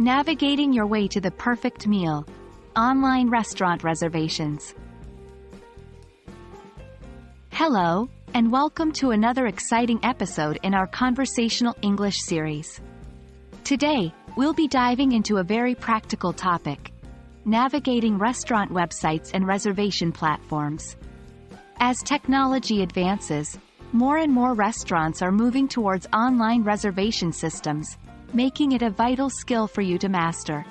Navigating your way to the perfect meal. Online restaurant reservations. Hello, and welcome to another exciting episode in our conversational English series. Today, we'll be diving into a very practical topic: navigating restaurant websites and reservation platforms. As technology advances, more and more restaurants are moving towards online reservation systems, making it a vital skill for you to master.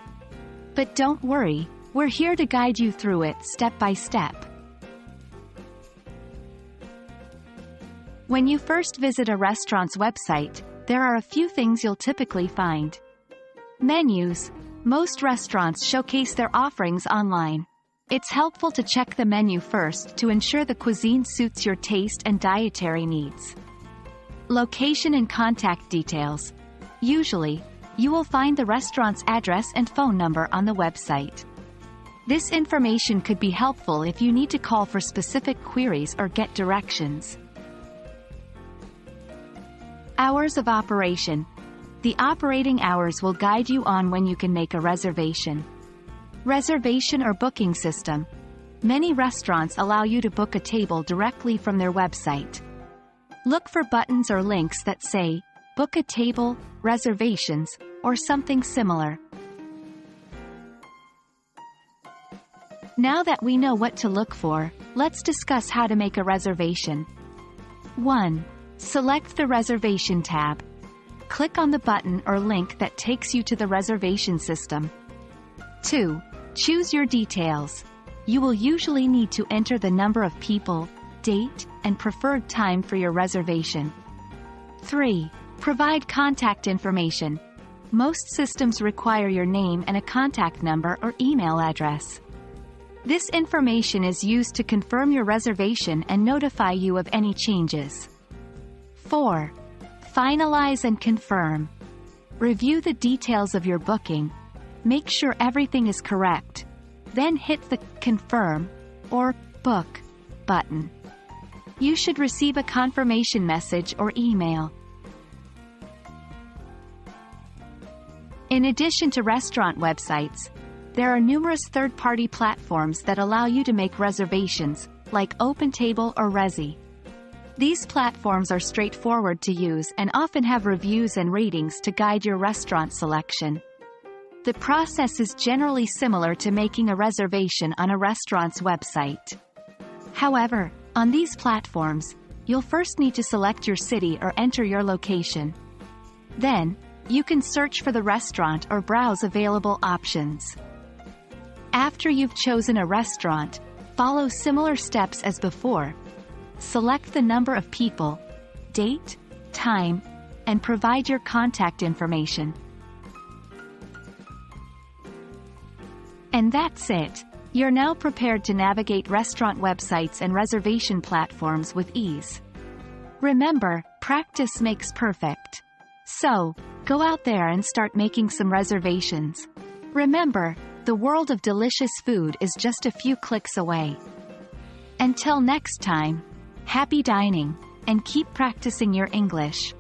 But don't worry, we're here to guide you through it step by step. When you first visit a restaurant's website, there are a few things you'll typically find. Menus. Most restaurants showcase their offerings online. It's helpful to check the menu first to ensure the cuisine suits your taste and dietary needs. Location and contact details. Usually, you will find the restaurant's address and phone number on the website. This information could be helpful if you need to call for specific queries or get directions. Hours of operation. The operating hours will guide you on when you can make a reservation. Reservation or booking system. Many restaurants allow you to book a table directly from their website. Look for buttons or links that say, "Book a table," "Reservations," or something similar. Now that we know what to look for, let's discuss how to make a reservation. 1. Select the Reservation tab. Click on the button or link that takes you to the reservation system. 2. Choose your details. You will usually need to enter the number of people, date, and preferred time for your reservation. 3. Provide contact information. Most systems require your name and a contact number or email address. This information is used to confirm your reservation and notify you of any changes. 4. Finalize and confirm. Review the details of your booking. Make sure everything is correct. Then hit the Confirm or Book button. You should receive a confirmation message or email. In addition to restaurant websites, there are numerous third-party platforms that allow you to make reservations, like OpenTable or Resy. These platforms are straightforward to use and often have reviews and ratings to guide your restaurant selection. The process is generally similar to making a reservation on a restaurant's website. However, on these platforms, you'll first need to select your city or enter your location. Then, you can search for the restaurant or browse available options. After you've chosen a restaurant, follow similar steps as before. Select the number of people, date, time, and provide your contact information. And that's it. You're now prepared to navigate restaurant websites and reservation platforms with ease. Remember, practice makes perfect. So, go out there and start making some reservations. Remember, the world of delicious food is just a few clicks away. Until next time, happy dining, and keep practicing your English.